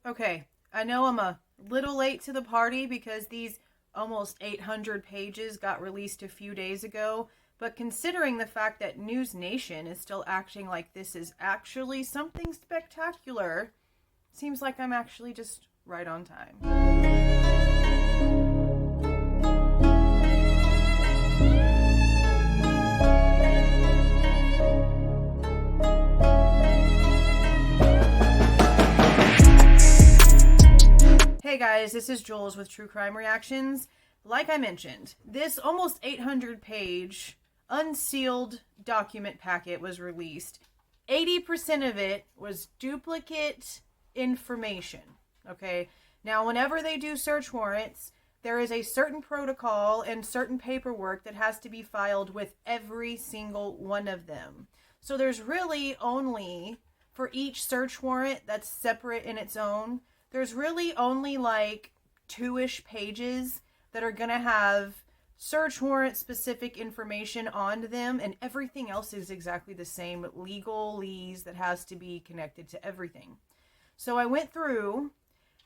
Okay, I know I'm a little late to the party because these almost 800 pages got released a few days ago, but considering the fact that News Nation is still acting like this is actually something spectacular, seems like I'm actually just right on time. Hey guys, this is Jules with True Crime Reactions. Like I mentioned, this almost 800-page unsealed document packet was released. 80% of it was duplicate information, okay? Now, whenever they do search warrants, there is a certain protocol and certain paperwork that has to be filed with every single one of them. So there's really only, for each search warrant that's separate in its own, there's really only like 2-ish pages that are going to have search warrant specific information on them, and everything else is exactly the same legalese that has to be connected to everything. So I went through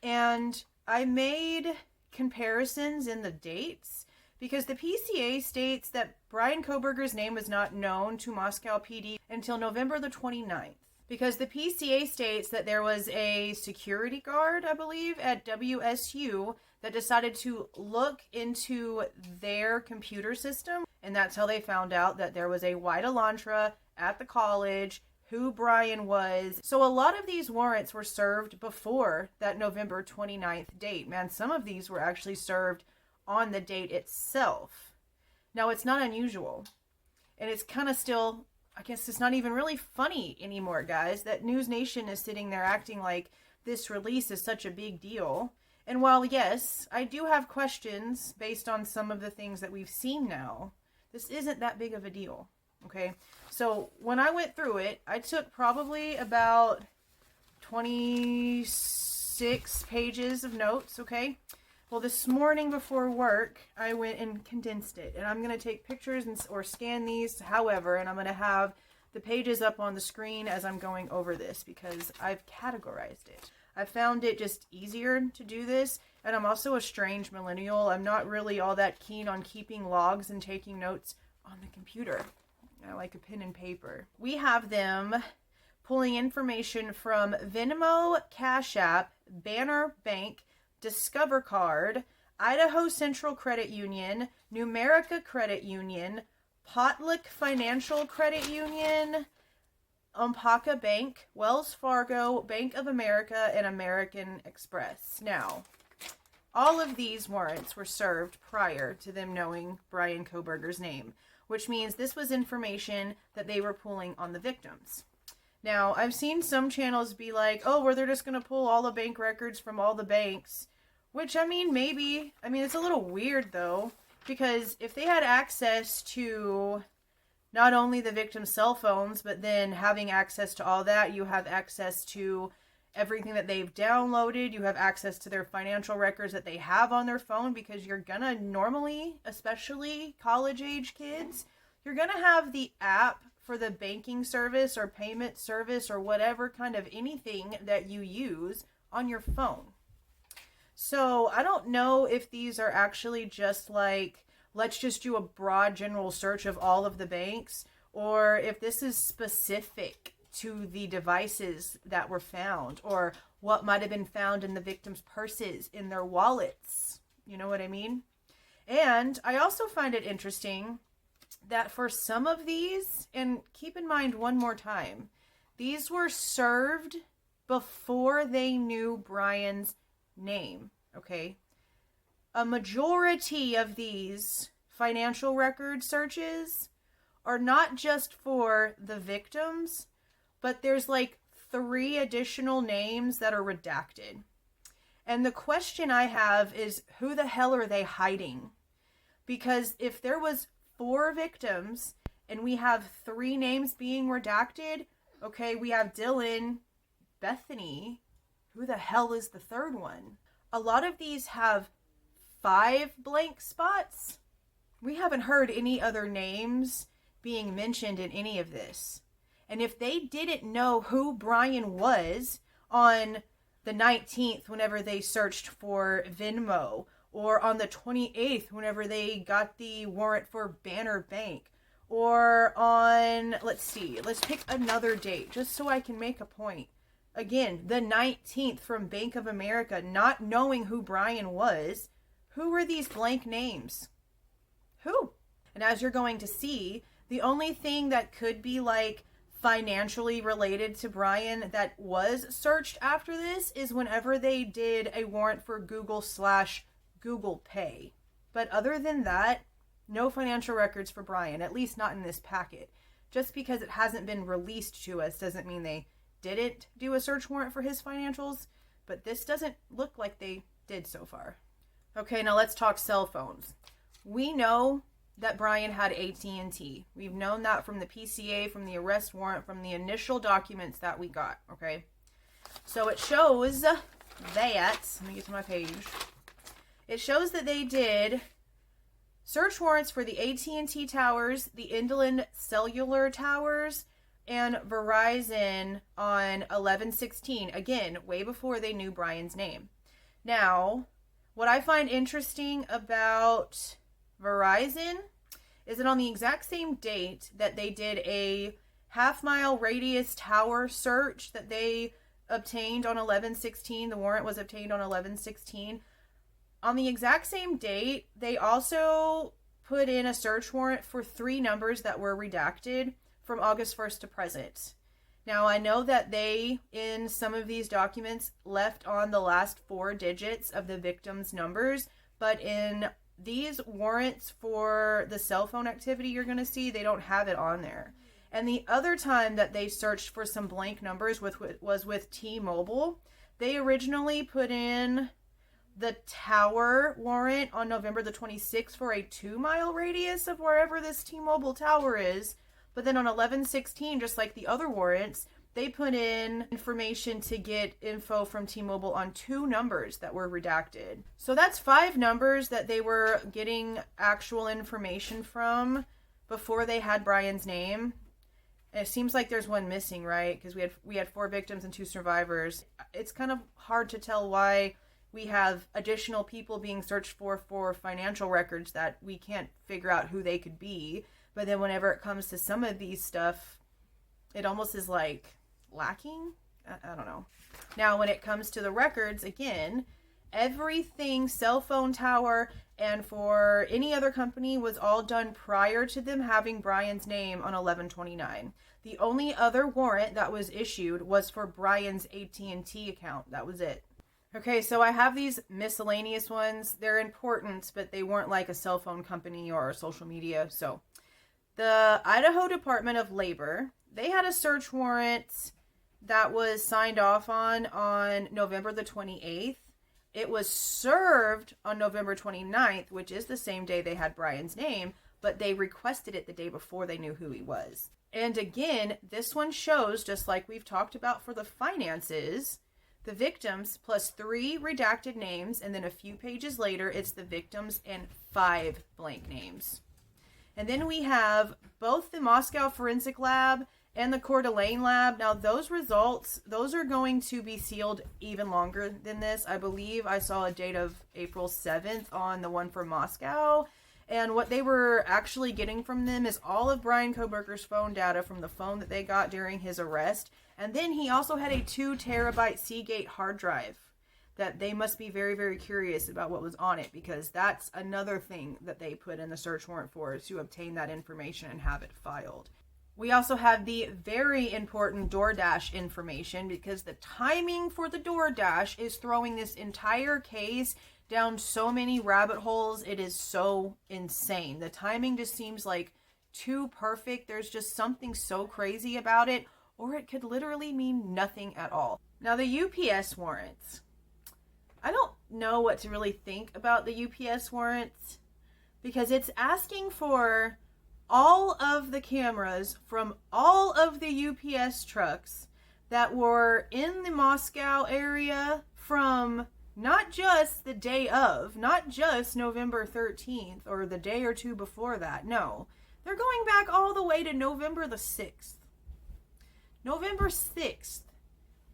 and I made comparisons in the dates because the PCA states that Bryan Kohberger's name was not known to Moscow PD until November the 29th. Because the PCA states that there was a security guard, I believe, at WSU that decided to look into their computer system. And that's how they found out that there was a white Elantra at the college, who Bryan was. So a lot of these warrants were served before that November 29th date. Man, some of these were actually served on the date itself. Now, it's not unusual. And it's kind of still, I guess it's not even really funny anymore, guys, that News Nation is sitting there acting like this release is such a big deal. And while, yes, I do have questions based on some of the things that we've seen now, this isn't that big of a deal, okay? So when I went through it, I took probably about 26 pages of notes, okay? Well, this morning before work, I went and condensed it. And I'm going to take pictures or scan these, however, and I'm going to have the pages up on the screen as I'm going over this because I've categorized it. I found it just easier to do this, and I'm also a strange millennial. I'm not really all that keen on keeping logs and taking notes on the computer. I like a pen and paper. We have them pulling information from Venmo, Cash App, Banner Bank, Discover Card, Idaho Central Credit Union, Numerica Credit Union, Potluck Financial Credit Union, Umpaka Bank, Wells Fargo, Bank of America, and American Express. Now, all of these warrants were served prior to them knowing Bryan Kohberger's name, which means this was information that they were pulling on the victims. Now, I've seen some channels be like, oh, well, they're just going to pull all the bank records from all the banks. Which, I mean, maybe. I mean, it's a little weird, though. Because if they had access to not only the victim's cell phones, but then having access to all that, you have access to everything that they've downloaded. You have access to their financial records that they have on their phone. Because you're going to normally, especially college-age kids, you're going to have the app for the banking service or payment service or whatever kind of anything that you use on your phone. So I don't know if these are actually just like, let's just do a broad general search of all of the banks, or if this is specific to the devices that were found, or what might have been found in the victims' purses, in their wallets. You know what I mean? And I also find it interesting that for some of these, and keep in mind one more time, these were served before they knew Bryan's name, okay? A majority of these financial record searches are not just for the victims, but there's like 3 additional names that are redacted. And the question I have is, who the hell are they hiding? Because if there was 4 victims and we have 3 names being redacted, okay, we have Dylan, Bethany, who the hell is the 3rd one? A lot of these have 5 blank spots. We haven't heard any other names being mentioned in any of this. And if they didn't know who Bryan was on the 19th whenever they searched for Venmo, or on the 28th whenever they got the warrant for Banner Bank, or on, let's pick another date just so I can make a point. Again, the 19th from Bank of America, not knowing who Bryan was. Who were these blank names? Who? And as you're going to see, the only thing that could be like financially related to Bryan that was searched after this is whenever they did a warrant for Google Pay. But other than that, no financial records for Bryan, at least not in this packet. Just because it hasn't been released to us doesn't mean they didn't do a search warrant for his financials, but this doesn't look like they did so far. Okay, now let's talk cell phones. We know that Bryan had AT&T. We've known that from the PCA, from the arrest warrant, from the initial documents that we got, okay? So it shows that, let me get to my page. It shows that they did search warrants for the AT&T towers, the Inland Cellular towers, and Verizon on 11/16. Again, way before they knew Bryan's name. Now, what I find interesting about Verizon is that on the exact same date that they did a half-mile radius tower search that they obtained on 11/16, the warrant was obtained on 11/16. On the exact same date, they also put in a search warrant for 3 numbers that were redacted from August 1st to present. Now, I know that they, in some of these documents, left on the last 4 digits of the victim's numbers, but in these warrants for the cell phone activity you're going to see, they don't have it on there. And the other time that they searched for some blank numbers was with T-Mobile. They originally put in the tower warrant on November the 26th for a 2-mile radius of wherever this T-Mobile tower is. But then on 11/16, just like the other warrants, they put in information to get info from T-Mobile on 2 numbers that were redacted. So that's 5 numbers that they were getting actual information from before they had Bryan's name. And it seems like there's one missing, right? Because we had 4 victims and 2 survivors. It's kind of hard to tell why we have additional people being searched for financial records that we can't figure out who they could be. But then whenever it comes to some of these stuff, it almost is like lacking. I don't know. Now, when it comes to the records, again, everything cell phone tower and for any other company was all done prior to them having Bryan's name on 11/29. The only other warrant that was issued was for Bryan's AT&T account. That was it. Okay, so I have these miscellaneous ones. They're important, but they weren't like a cell phone company or social media. So the Idaho Department of Labor, they had a search warrant that was signed off on November the 28th. It was served on November 29th, which is the same day they had Bryan's name, but they requested it the day before they knew who he was. And again, this one shows, just like we've talked about for the finances, the victims plus 3 redacted names, and then a few pages later, it's the victims and 5 blank names. And then we have both the Moscow Forensic Lab and the Coeur d'Alene Lab. Now, those results, those are going to be sealed even longer than this. I believe I saw a date of April 7th on the one for Moscow. And what they were actually getting from them is all of Bryan Kohberger's phone data from the phone that they got during his arrest. And then he also had a 2 terabyte Seagate hard drive that they must be very, very curious about what was on it, because that's another thing that they put in the search warrant for, is to obtain that information and have it filed. We also have the very important DoorDash information, because the timing for the DoorDash is throwing this entire case down so many rabbit holes. It is so insane. The timing just seems like too perfect. There's just something so crazy about it, or it could literally mean nothing at all. Now, the UPS warrants. I don't know what to really think about the UPS warrants, because it's asking for all of the cameras from all of the UPS trucks that were in the Moscow area from not just the day of, not just November 13th or the day or two before that. No, they're going back all the way to November the 6th. November 6th.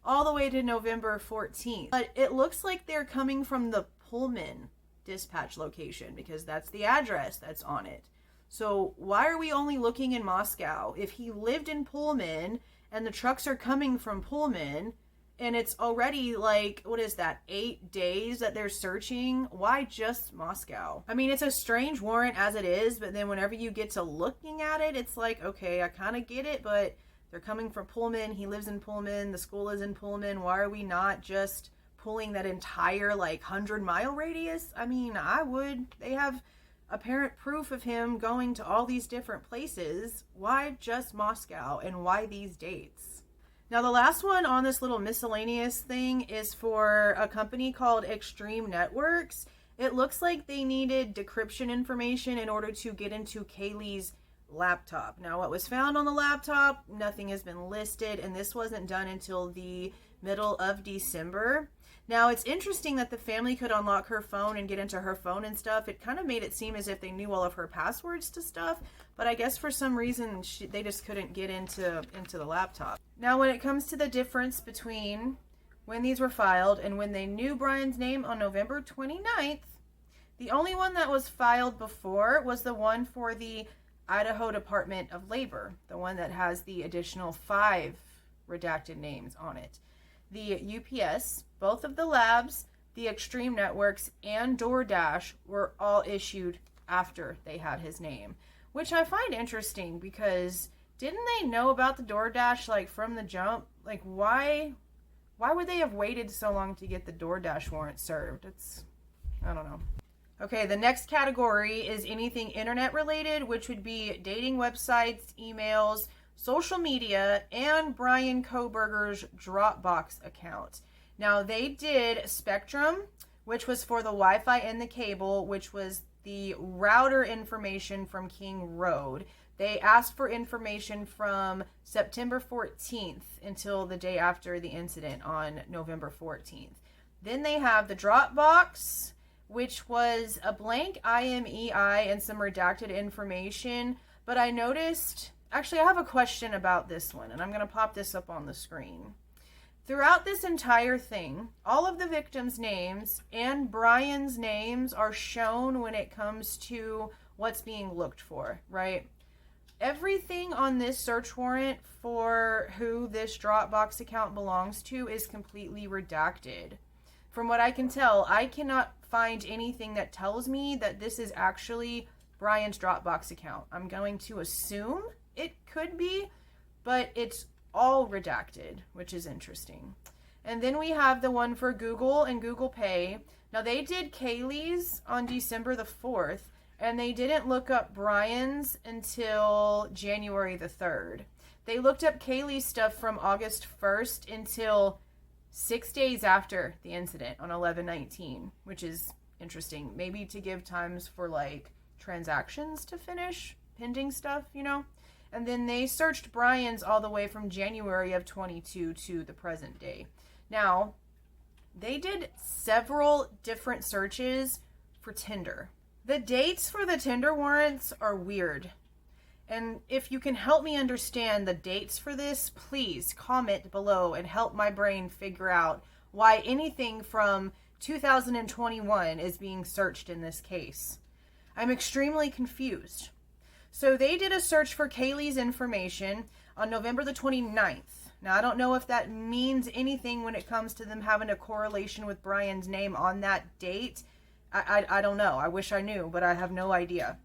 all the way to November 14th. But it looks like they're coming from the Pullman dispatch location because that's the address that's on it. So why are we only looking in Moscow? If he lived in Pullman and the trucks are coming from Pullman and it's already like, what is that, 8 days that they're searching, why just Moscow? I mean, it's a strange warrant as it is, but then whenever you get to looking at it, it's like, okay, I kind of get it, but they're coming from Pullman, he lives in Pullman, the school is in Pullman, why are we not just pulling that entire like 100-mile radius? I mean, I would. They have apparent proof of him going to all these different places. Why just Moscow, and why these dates? Now, the last one on this little miscellaneous thing is for a company called Extreme Networks. It looks like they needed decryption information in order to get into Kaylee's laptop. Now, what was found on the laptop, nothing has been listed, and this wasn't done until the middle of December. Now, it's interesting that the family could unlock her phone and get into her phone and stuff. It kind of made it seem as if they knew all of her passwords to stuff, but I guess for some reason they just couldn't get into the laptop. Now, when it comes to the difference between when these were filed and when they knew Bryan's name on November 29th, the only one that was filed before was the one for the Idaho Department of Labor, the one that has the additional 5 redacted names on it. The UPS, both of the labs, the Extreme Networks, and DoorDash were all issued after they had his name, which I find interesting because didn't they know about the DoorDash like from the jump? Like why would they have waited so long to get the DoorDash warrant served? I don't know. Okay, the next category is anything internet related, which would be dating websites, emails, social media, and Bryan Kohberger's Dropbox account. Now, they did Spectrum, which was for the Wi-Fi and the cable, which was the router information from King Road. They asked for information from September 14th until the day after the incident on November 14th. Then they have the Dropbox, which was a blank IMEI and some redacted information. But I noticed, actually I have a question about this one, and I'm going to pop this up on the screen. Throughout this entire thing, all of the victims' names and Bryan's names are shown when it comes to what's being looked for, right? Everything on this search warrant for who this Dropbox account belongs to is completely redacted. From what I can tell, I cannot find anything that tells me that this is actually Bryan's Dropbox account. I'm going to assume it could be, but it's all redacted, which is interesting. And then we have the one for Google and Google Pay. Now, they did Kaylee's on December the 4th, and they didn't look up Bryan's until January the 3rd. They looked up Kaylee's stuff from August 1st until 6 days after the incident on 11/19, which is interesting. Maybe to give times for like transactions to finish, pending stuff, you know? And then they searched Bryan's all the way from January of 22 to the present day. Now, they did several different searches for Tinder. The dates for the Tinder warrants are weird. And if you can help me understand the dates for this, please comment below and help my brain figure out why anything from 2021 is being searched in this case. I'm extremely confused. So they did a search for Kaylee's information on November the 29th. Now, I don't know if that means anything when it comes to them having a correlation with Bryan's name on that date. I don't know. I wish I knew, but I have no idea.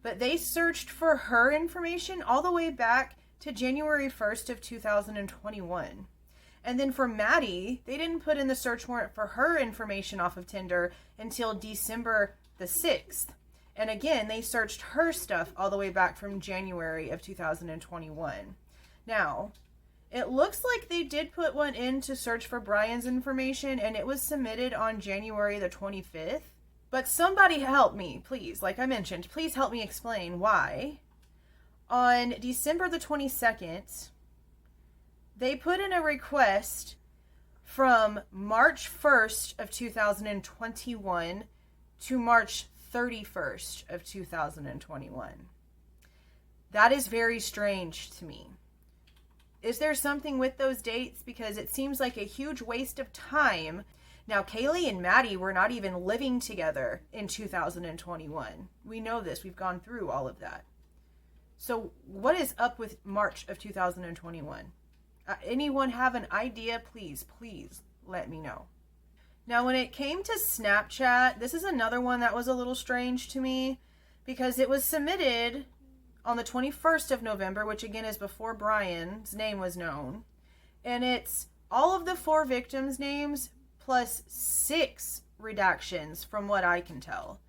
But they searched for her information all the way back to January 1st of 2021. And then for Maddie, they didn't put in the search warrant for her information off of Tinder until December the 6th. And again, they searched her stuff all the way back from January of 2021. Now, it looks like they did put one in to search for Bryan's information, and it was submitted on January the 25th. But somebody help me, please. Like I mentioned, please help me explain why. On December the 22nd, they put in a request from March 1st of 2021 to March 31st of 2021. That is very strange to me. Is there something with those dates? Because it seems like a huge waste of time. Now, Kaylee and Maddie were not even living together in 2021. We know this. We've gone through all of that. So what is up with March of 2021? Anyone have an idea? Please let me know. Now, when it came to Snapchat, this is another one that was a little strange to me because it was submitted on the 21st of November, which again is before Bryan's name was known. And it's all of the 4 victims' names plus 6 redactions from what I can tell.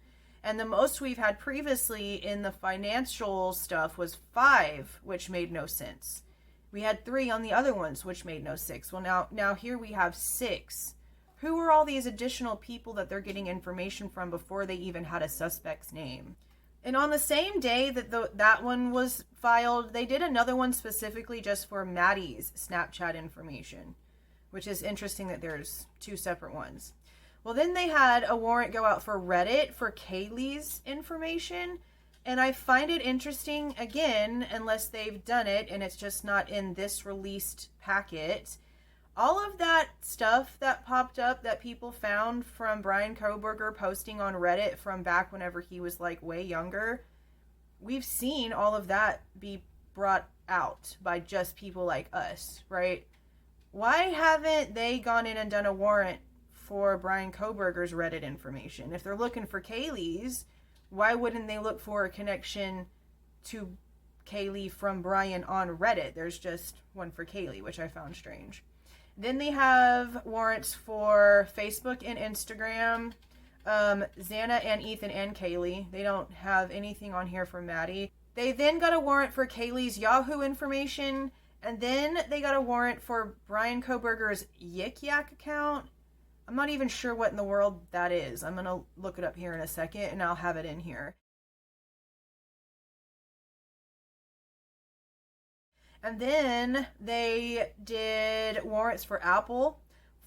And the most we've had previously in the financial stuff was 5, which made no sense. We had 3 on the other ones, which made no sense. Well, now here we have 6. Who are all these additional people that they're getting information from before they even had a suspect's name? And on the same day that that one was filed, they did another one specifically just for Maddie's Snapchat information, which is interesting that there's 2 separate ones. Well, then they had a warrant go out for Reddit for Kaylee's information. And I find it interesting, again, unless they've done it and it's just not in this released packet. All of that stuff that popped up that people found from Bryan Kohberger posting on Reddit from back whenever he was like way younger, we've seen all of that be brought out by just people like us, right? Why haven't they gone in and done a warrant for Bryan Kohberger's Reddit information? If they're looking for Kaylee's, why wouldn't they look for a connection to Kaylee from Bryan on Reddit? There's just one for Kaylee, which I found strange. Then they have warrants for Facebook and Instagram, Xana and Ethan and Kaylee. They don't have anything on here for Maddie. They then got a warrant for Kaylee's Yahoo information, and then they got a warrant for Bryan Kohberger's Yik Yak account. I'm not even sure what in the world that is. I'm going to look it up here in a second, and I'll have it in here. And then they did warrants for Apple,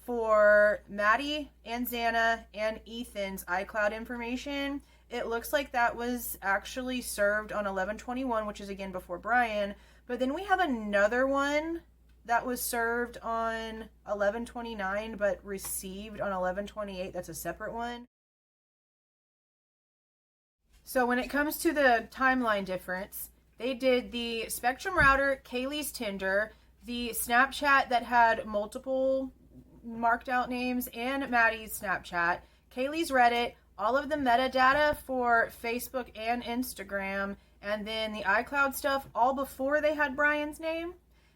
for Maddie and Xana and Ethan's iCloud information. It looks like that was actually served on 11/21, which is again before Bryan. But then we have another one that was served on 11/29 but received on 11/28. That's a separate one. So when it comes to the timeline difference, they did the Spectrum router, Kaylee's Tinder, the Snapchat that had multiple marked out names, and Maddie's Snapchat, Kaylee's Reddit, all of the metadata for Facebook and Instagram, and then the iCloud stuff all before they had Bryan's name.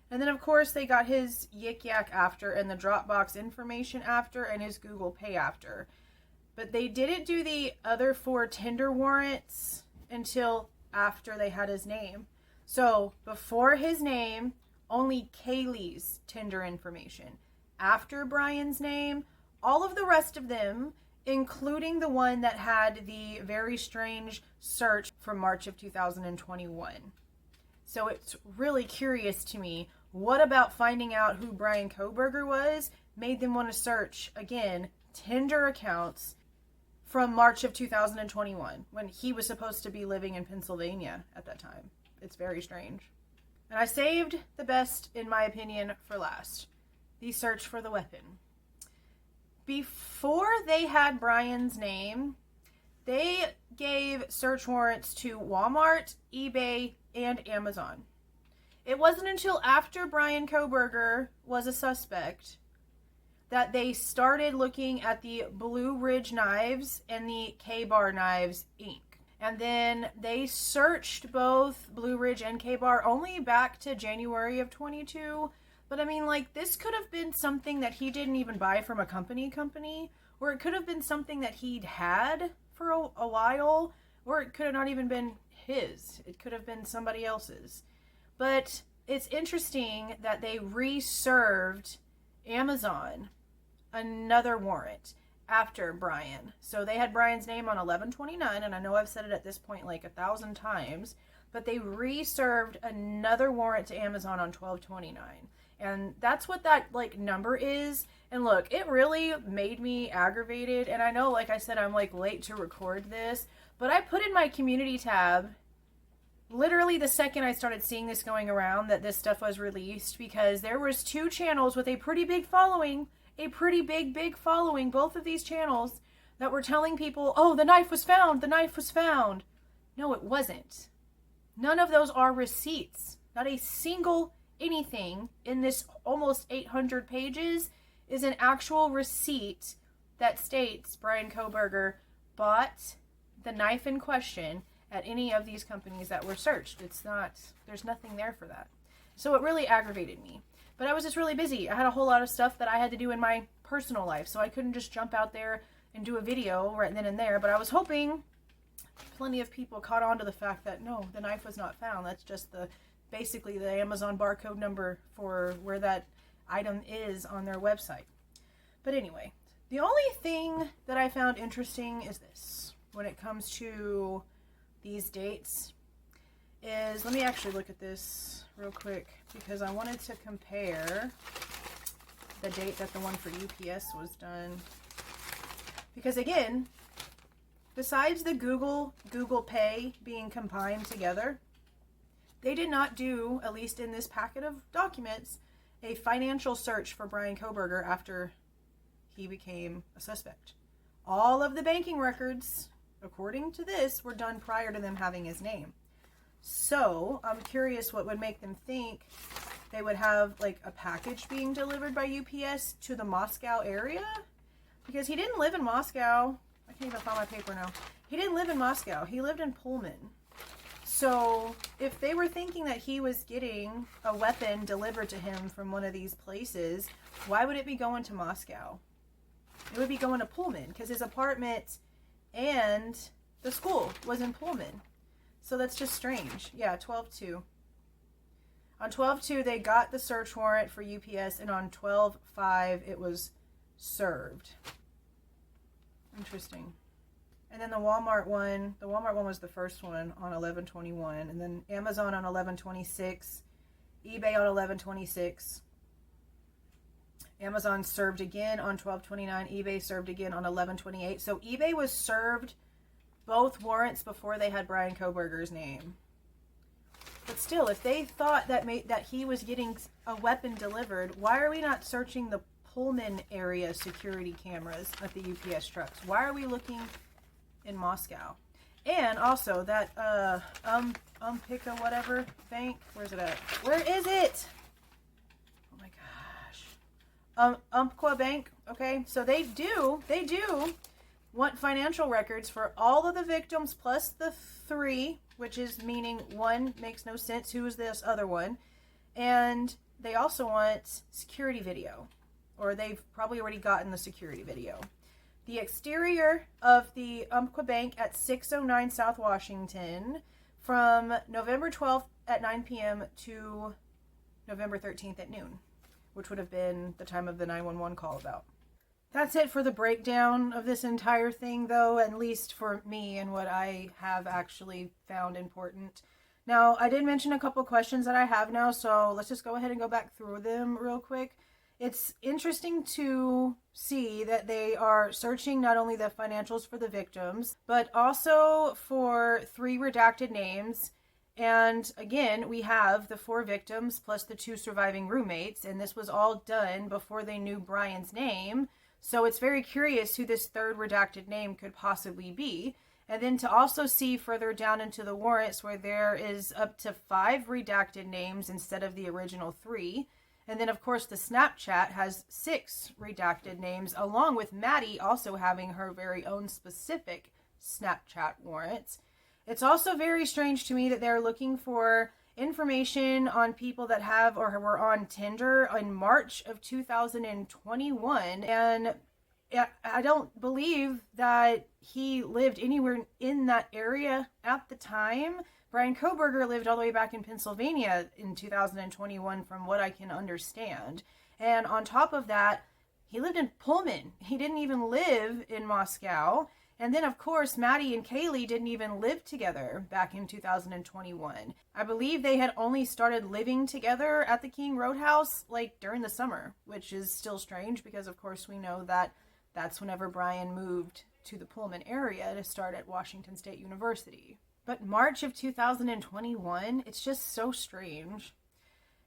And then, of course, they got his Yik Yak after, and the Dropbox information after, and his Google Pay after. But they didn't do the other 4 Tinder warrants until after they had his name. So before his name, only Kaylee's Tinder information. After Bryan's name, all of the rest of them, including the one that had the very strange search from March of 2021. So it's really curious to me, what about finding out who Bryan Kohberger was made them want to search, again, Tinder accounts from March of 2021, when he was supposed to be living in Pennsylvania at that time. It's very strange. And I saved the best, in my opinion, for last. The search for the weapon. Before they had Bryan's name, they gave search warrants to Walmart, eBay, and Amazon. It wasn't until after Bryan Kohberger was a suspect that they started looking at the Blue Ridge knives and the K-Bar knives, Inc. And then they searched both Blue Ridge and K-Bar only back to January of 22. But I mean, like, this could have been something that he didn't even buy from a company, or it could have been something that he'd had for a while, or it could have not even been his. It could have been somebody else's. But it's interesting that they reserved Amazon another warrant after Bryan. So they had Bryan's name on 11/29, and I know I've said it at this point like 1,000 times, but they reserved another warrant to Amazon on 12/29. And that's what that like number is. And look, it really made me aggravated. And I know, like I said, I'm like late to record this, but I put in my community tab literally the second I started seeing this going around that this stuff was released, because there was 2 channels with a pretty big following, both of these channels, that were telling people, oh, the knife was found, the knife was found. No, it wasn't. None of those are receipts. Not a single anything in this almost 800 pages is an actual receipt that states Bryan Kohberger bought the knife in question at any of these companies that were searched. It's not, there's nothing there for that. So it really aggravated me. But I was just really busy. I had a whole lot of stuff that I had to do in my personal life, so I couldn't just jump out there and do a video right then and there. But I was hoping plenty of people caught on to the fact that no, the knife was not found. That's just basically the Amazon barcode number for where that item is on their website. But anyway, the only thing that I found interesting is this. When it comes to these dates is, let me actually look at this real quick, because I wanted to compare the date that the one for UPS was done. Because again, besides the Google Pay being combined together, they did not do, at least in this packet of documents, a financial search for Bryan Kohberger after he became a suspect. All of the banking records, according to this, were done prior to them having his name. So I'm curious what would make them think they would have like a package being delivered by UPS to the Moscow area, because he didn't live in Moscow. I can't even find my paper now. He didn't live in Moscow. He lived in Pullman. So if they were thinking that he was getting a weapon delivered to him from one of these places, why would it be going to Moscow? It would be going to Pullman, because his apartment and the school was in Pullman. So that's just strange. Yeah, 12/2. On 12/2, they got the search warrant for UPS, and on 12/5, it was served. Interesting. And then the Walmart one was the first one on 11/21, and then Amazon on 11/26, eBay on 11/26. Amazon served again on 12/29, eBay served again on 11/28. So eBay was served both warrants before they had Bryan Kohberger's name. But still, if they thought that he was getting a weapon delivered, why are we not searching the Pullman area security cameras at the UPS trucks? Why are we looking in Moscow? And also that Pica whatever bank, where's it at? Where is it? Oh my gosh. Umpqua Bank. Okay, so they do want financial records for all of the victims plus the 3, which is meaning 1 makes no sense. Who is this other one? And they also want security video, or they've probably already gotten the security video. The exterior of the Umpqua Bank at 609 South Washington from November 12th at 9 p.m. to November 13th at noon, which would have been the time of the 911 call about. That's it for the breakdown of this entire thing, though, at least for me and what I have actually found important. Now, I did mention a couple questions that I have now, so let's just go ahead and go back through them real quick. It's interesting to see that they are searching not only the financials for the victims, but also for 3 redacted names. And again, we have the 4 victims plus the 2 surviving roommates, and this was all done before they knew Bryan's name. So it's very curious who this 3rd redacted name could possibly be. And then to also see further down into the warrants where there is up to 5 redacted names instead of the original 3. And then, of course, the Snapchat has 6 redacted names, along with Maddie also having her very own specific Snapchat warrants. It's also very strange to me that they're looking for information on people that have or were on Tinder in March of 2021. And I don't believe that he lived anywhere in that area at the time. Bryan Kohberger lived all the way back in Pennsylvania in 2021, from what I can understand. And on top of that, he lived in Pullman. He didn't even live in Moscow. And then, of course, Maddie and Kaylee didn't even live together back in 2021. I believe they had only started living together at the King Roadhouse, like, during the summer, which is still strange because, of course, we know that that's whenever Bryan moved to the Pullman area to start at Washington State University. But March of 2021, it's just so strange.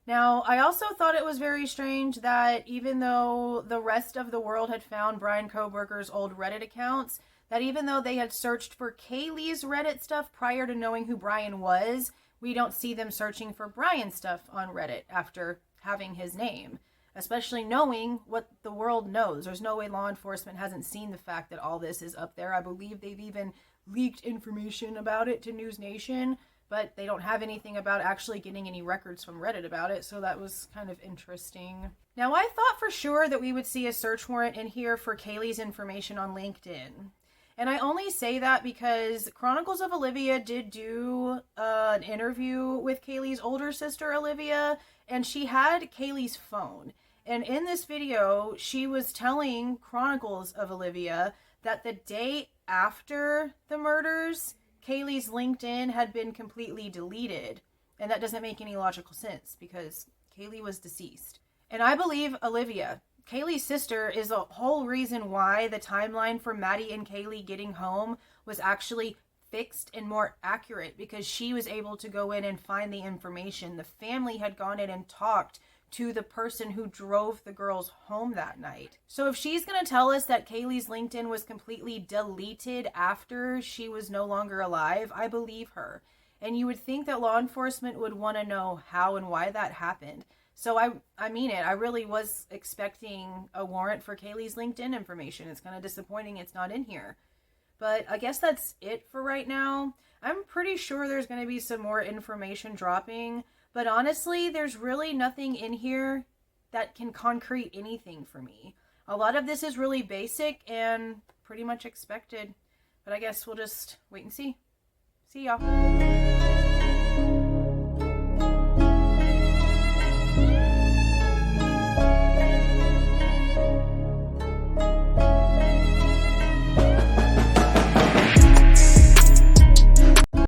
Now, I also thought it was very strange that even though the rest of the world had found Bryan Kohberger's old Reddit accounts, that even though they had searched for Kaylee's Reddit stuff prior to knowing who Bryan was, we don't see them searching for Bryan's stuff on Reddit after having his name, especially knowing what the world knows. There's no way law enforcement hasn't seen the fact that all this is up there. I believe they've even leaked information about it to News Nation, but they don't have anything about actually getting any records from Reddit about it, so that was kind of interesting. Now, I thought for sure that we would see a search warrant in here for Kaylee's information on LinkedIn. And I only say that because Chronicles of Olivia did do an interview with Kaylee's older sister, Olivia, and she had Kaylee's phone. And in this video, she was telling Chronicles of Olivia that the day after the murders, Kaylee's LinkedIn had been completely deleted. And that doesn't make any logical sense because Kaylee was deceased. And I believe Olivia, Kaylee's sister, is the whole reason why the timeline for Maddie and Kaylee getting home was actually fixed and more accurate, because she was able to go in and find the information. The family had gone in and talked to the person who drove the girls home that night. So if she's going to tell us that Kaylee's LinkedIn was completely deleted after she was no longer alive, I believe her. And you would think that law enforcement would want to know how and why that happened. So I mean it. I really was expecting a warrant for Kaylee's LinkedIn information. It's kind of disappointing it's not in here. But I guess that's it for right now. I'm pretty sure there's going to be some more information dropping. But honestly, there's really nothing in here that can concrete anything for me. A lot of this is really basic and pretty much expected. But I guess we'll just wait and see. See y'all.